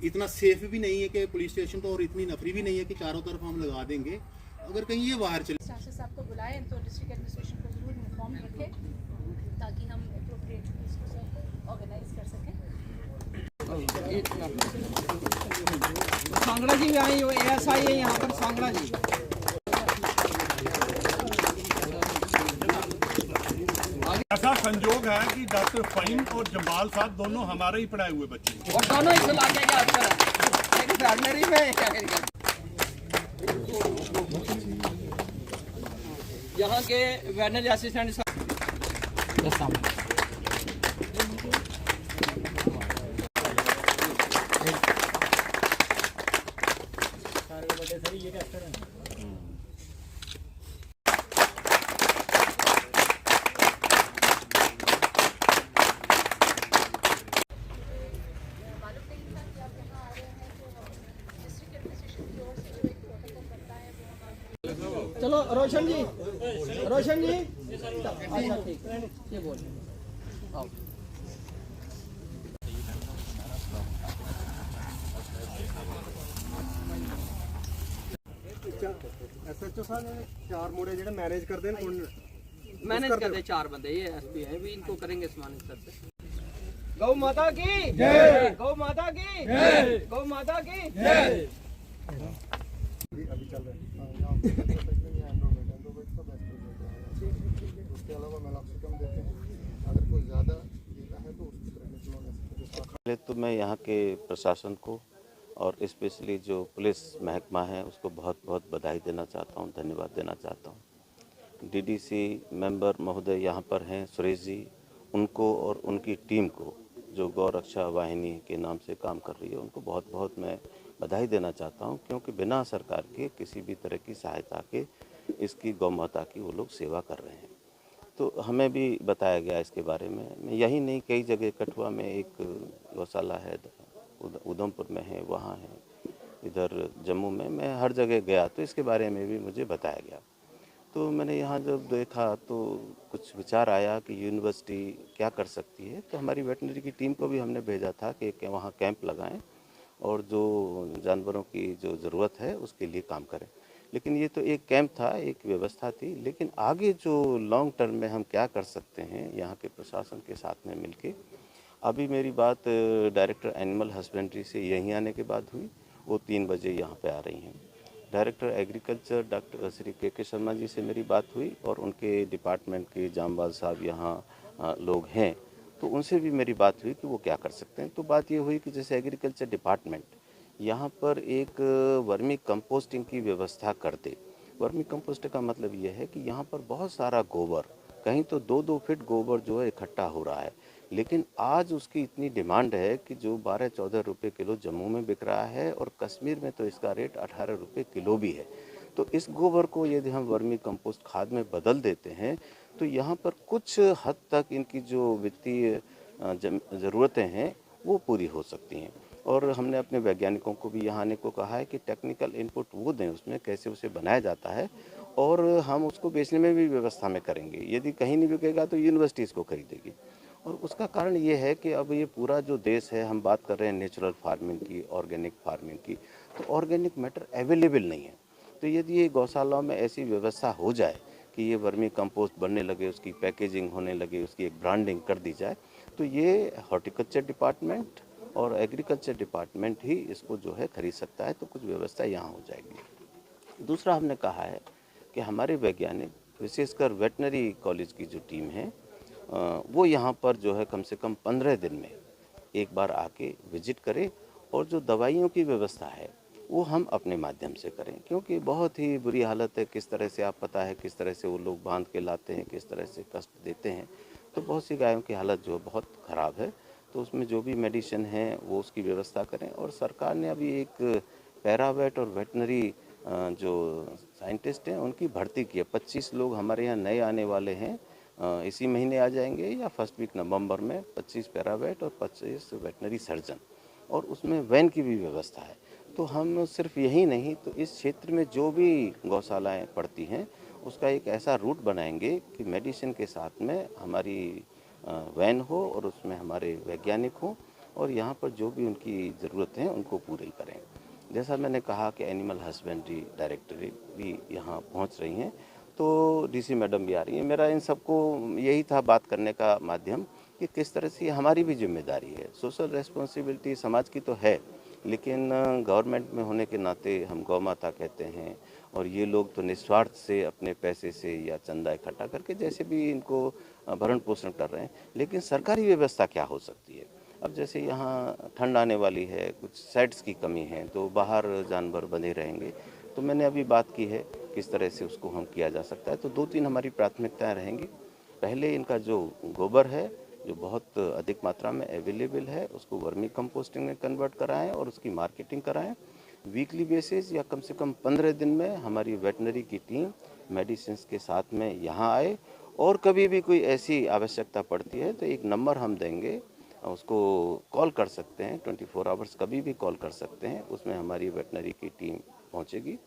इतना सेफ भी नहीं है कि पुलिस स्टेशन तो, और इतनी नफरी भी नहीं है कि चारों तरफ हम लगा देंगे अगर कहीं ये बाहर चले। शासक साहब को बुलाएं तो डिस्ट्रिक्ट एडमिनिस्ट्रेशन को जरूर इन्फॉर्म रखें ताकि हम अप्रोप्रिएटली इसको ऑर्गेनाइज कर सकें। सांगड़ा जी भी आई हो, ASI है यहाँ पर सांगड़ा जी। ऐसा संजोग है कि डॉक्टर फहीम और जमाल साहब दोनों हमारे ही पढ़ाए हुए बच्चे हैं और दोनों इस इलाके के आजकल एक वेटनरी में एक एग्रीकल्चर। यहाँ के वेटनरी असिस्टेंट चलो रोशन जी, रोशन जी अच्छा ठीक ये बोल आओ। SHO साहब 4 मुंडे जेडे मैनेज करते हैं मैनेज करते 4 बंदे, ये SP है भी, इनको करेंगे सम्मानित करते। गौ माता की जय, गौ माता की जय, गौ माता की जय। अभी चल रहा है उसके अलावा मेलाक्सिकम देते हैं, अगर कोई ज़्यादा देता है तो उसकी प्रेगनेंसी। पहले तो मैं यहाँ के प्रशासन को और स्पेशली जो पुलिस महकमा है उसको बहुत बहुत बधाई देना चाहता हूँ, धन्यवाद देना चाहता हूँ। DDC मेंबर महोदय यहाँ पर हैं, सुरेश जी, उनको और उनकी टीम को जो गौ रक्षा वाहिनी के नाम से काम कर रही है उनको बहुत बहुत मैं बधाई देना चाहता हूँ, क्योंकि बिना सरकार के किसी भी तरह की सहायता के इसकी गौ माता की वो लोग सेवा कर रहे हैं। तो हमें भी बताया गया इसके बारे में, यही नहीं कई जगह, कठुआ में एक गौशाला है, उधमपुर में है, वहाँ है, इधर जम्मू में, मैं हर जगह गया तो इसके बारे में भी मुझे बताया गया। तो मैंने यहाँ जब देखा तो कुछ विचार आया कि यूनिवर्सिटी क्या कर सकती है, तो हमारी वेटनरी की टीम को भी हमने भेजा था कि वहाँ कैंप लगाएं और जो जानवरों की जो ज़रूरत है उसके लिए काम करें। लेकिन ये तो एक कैंप था, एक व्यवस्था थी, लेकिन आगे जो लॉन्ग टर्म में हम क्या कर सकते हैं यहाँ के प्रशासन के साथ में मिलके। अभी मेरी बात डायरेक्टर एनिमल हस्बेंड्री से यहीं आने के बाद हुई, वो 3 बजे यहाँ पे आ रही हैं। डायरेक्टर एग्रीकल्चर डॉक्टर श्री के शर्मा जी से मेरी बात हुई और उनके डिपार्टमेंट के जामवाल साहब यहाँ लोग हैं, तो उनसे भी मेरी बात हुई कि वो क्या कर सकते हैं। तो बात ये हुई कि जैसे एग्रीकल्चर डिपार्टमेंट यहाँ पर एक वर्मी कंपोस्टिंग की व्यवस्था कर दे। वर्मी कंपोस्ट का मतलब ये है कि यहाँ पर बहुत सारा गोबर, कहीं तो 2-2 फीट गोबर जो है इकट्ठा हो रहा है, लेकिन आज उसकी इतनी डिमांड है कि जो 12-14 रुपये किलो जम्मू में बिक रहा है और कश्मीर में तो इसका रेट 18 रुपये किलो भी है। तो इस गोबर को यदि हम वर्मी कंपोस्ट खाद में बदल देते हैं तो यहाँ पर कुछ हद तक इनकी जो वित्तीय ज़रूरतें हैं वो पूरी हो सकती हैं। और हमने अपने वैज्ञानिकों को भी यहाँ आने को कहा है कि टेक्निकल इनपुट वो दें उसमें, कैसे उसे बनाया जाता है, और हम उसको बेचने में भी व्यवस्था में करेंगे। यदि कहीं नहीं बिकेगा तो यूनिवर्सिटी इसको खरीदेगी। और उसका कारण ये है कि अब ये पूरा जो देश है, हम बात कर रहे हैं नेचुरल फार्मिंग की, ऑर्गेनिक फार्मिंग की, तो ऑर्गेनिक मैटर अवेलेबल नहीं है। तो यदि ये गौशालाओं में ऐसी व्यवस्था हो जाए कि ये वर्मी कंपोस्ट बनने लगे, उसकी पैकेजिंग होने लगे, उसकी एक ब्रांडिंग कर दी जाए, तो ये हॉर्टिकल्चर डिपार्टमेंट और एग्रीकल्चर डिपार्टमेंट ही इसको जो है खरीद सकता है, तो कुछ व्यवस्था यहाँ हो जाएगी। दूसरा हमने कहा है कि हमारे वैज्ञानिक, विशेषकर वेटनरी कॉलेज की जो टीम है, वो यहाँ पर जो है कम से कम 15 दिन में एक बार आके विजिट करें, और जो दवाइयों की व्यवस्था है वो हम अपने माध्यम से करें, क्योंकि बहुत ही बुरी हालत है। किस तरह से, आप पता है किस तरह से वो लोग बांध के लाते हैं, किस तरह से कष्ट देते हैं, तो बहुत सी गायों की हालत जो बहुत ख़राब है। तो उसमें जो भी मेडिसिन है वो उसकी व्यवस्था करें। और सरकार ने अभी एक पैरावेट और वेटनरी जो साइंटिस्ट हैं उनकी भर्ती की है। 25 लोग हमारे यहाँ नए आने वाले हैं, इसी महीने आ जाएंगे या फर्स्ट वीक नवंबर में। 25 पैरावेट और 25 वेटनरी सर्जन, और उसमें वैन की भी व्यवस्था है। तो हम सिर्फ यही नहीं, तो इस क्षेत्र में जो भी गौशालाएँ पड़ती हैं उसका एक ऐसा रूट बनाएंगे कि मेडिसिन के साथ में हमारी वैन हो और उसमें हमारे वैज्ञानिक हों, और यहाँ पर जो भी उनकी ज़रूरत है उनको पूरी करें। जैसा मैंने कहा कि एनिमल हस्बेंड्री डायरेक्टरेट भी यहाँ पहुँच रही हैं, तो डीसी मैडम भी आ रही हैं। मेरा इन सबको यही था बात करने का माध्यम कि किस तरह से हमारी भी जिम्मेदारी है। सोशल रेस्पॉन्सिबिलिटी समाज की तो है, लेकिन गवर्नमेंट में होने के नाते हम गौ माता कहते हैं, और ये लोग तो निस्वार्थ से अपने पैसे से या चंदा इकट्ठा करके जैसे भी इनको भरण पोषण कर रहे हैं। लेकिन सरकारी व्यवस्था क्या हो सकती है? अब जैसे यहाँ ठंड आने वाली है, कुछ सेट्स की कमी है, तो बाहर जानवर बंधे रहेंगे। तो मैंने अभी बात की है किस तरह से उसको हम किया जा सकता है। तो 2-3 हमारी प्राथमिकताएं रहेंगी। पहले इनका जो गोबर है, जो बहुत अधिक मात्रा में अवेलेबल है, उसको वर्मी कंपोस्टिंग में कन्वर्ट कराएं और उसकी मार्केटिंग कराएं। वीकली बेसिस या कम से कम 15 दिन में हमारी वेटनरी की टीम मेडिसिन के साथ में यहाँ आए, और कभी भी कोई ऐसी आवश्यकता पड़ती है तो एक नंबर हम देंगे, उसको कॉल कर सकते हैं, 24 आवर्स कभी भी कॉल कर सकते हैं, उसमें हमारी वेटनरी की टीम पहुँचेगी।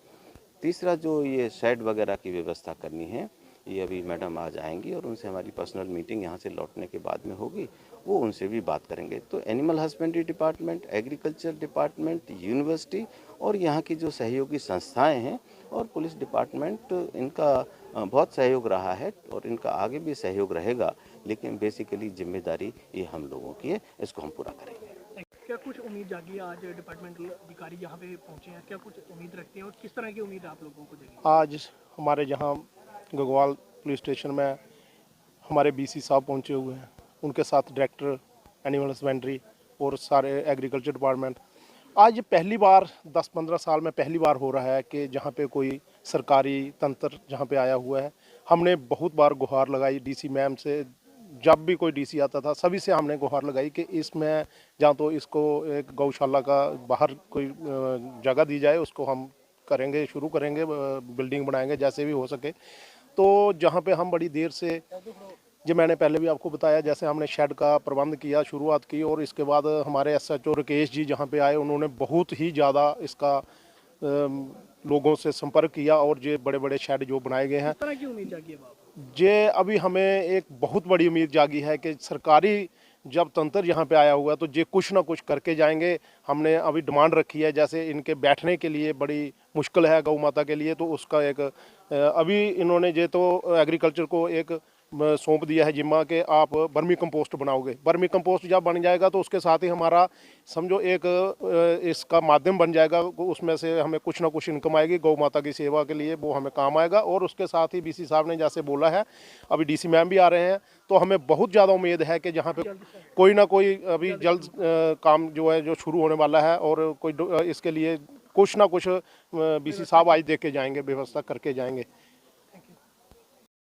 तीसरा जो ये शेड वगैरह की व्यवस्था करनी है, ये अभी मैडम आज आएंगी और उनसे हमारी पर्सनल मीटिंग यहाँ से लौटने के बाद में होगी, वो उनसे भी बात करेंगे। तो animal husbandry department, agriculture department, university और यहाँ की जो सहयोगी संस्थाएं हैं और पुलिस डिपार्टमेंट, इनका बहुत सहयोग रहा है और इनका आगे भी सहयोग रहेगा। लेकिन बेसिकली जिम्मेदारी ये हम लोगों की है, इसको हम पूरा करेंगे। क्या कुछ उम्मीद जागी है आज डिपार्टमेंटल अधिकारी यहाँ पे पहुँचे हैं? क्या कुछ उम्मीद रखते हैं और किस तरह की उम्मीद आप लोगों को देगी? आज हमारे यहाँ गगवाल पुलिस स्टेशन में हमारे बीसी साहब पहुँचे हुए हैं, उनके साथ डायरेक्टर एनिमल हस्बेंड्री और सारे एग्रीकल्चर डिपार्टमेंट। आज पहली बार 10-15 साल में पहली बार हो रहा है कि जहाँ पे कोई सरकारी तंत्र जहाँ पे आया हुआ है। हमने बहुत बार गुहार लगाई डीसी मैम से, जब भी कोई डीसी आता था सभी से हमने गुहार लगाई कि इसमें जहाँ तो इसको एक गौशाला का बाहर कोई जगह दी जाए, उसको हम करेंगे, शुरू करेंगे, बिल्डिंग बनाएंगे जैसे भी हो सके। तो जहाँ पे हम बड़ी देर से, जो मैंने पहले भी आपको बताया, जैसे हमने शेड का प्रबंध किया, शुरुआत की, और इसके बाद हमारे एसएचओ राकेश जी जहाँ पे आए, उन्होंने बहुत ही ज़्यादा इसका लोगों से संपर्क किया और ये बड़े बड़े शेड जो बनाए गए हैं। किस तरह की उम्मीद जागी है बाबा? जे अभी हमें एक बहुत बड़ी उम्मीद जागी है कि सरकारी जब तंत्र यहाँ पे आया हुआ है तो ये कुछ ना कुछ करके जाएंगे। हमने अभी डिमांड रखी है, जैसे इनके बैठने के लिए बड़ी मुश्किल है गौ माता के लिए, तो उसका एक अभी इन्होंने ये तो एग्रीकल्चर को एक सौंप दिया है जिम्मा के आप बर्मी कंपोस्ट बनाओगे। बर्मी कंपोस्ट जब बन जाएगा तो उसके साथ ही हमारा समझो एक इसका माध्यम बन जाएगा, उसमें से हमें कुछ ना कुछ इनकम आएगी गौ माता की सेवा के लिए, वो हमें काम आएगा। और उसके साथ ही बीसी साहब ने जैसे बोला है, अभी डीसी मैम भी आ रहे हैं, तो हमें बहुत ज़्यादा उम्मीद है कि जहाँ पे कोई ना कोई अभी जल्द काम जो है जो शुरू होने वाला है, और कोई इसके लिए कुछ ना कुछ बीसी साहब आज देख के जाएंगे, व्यवस्था करके जाएंगे।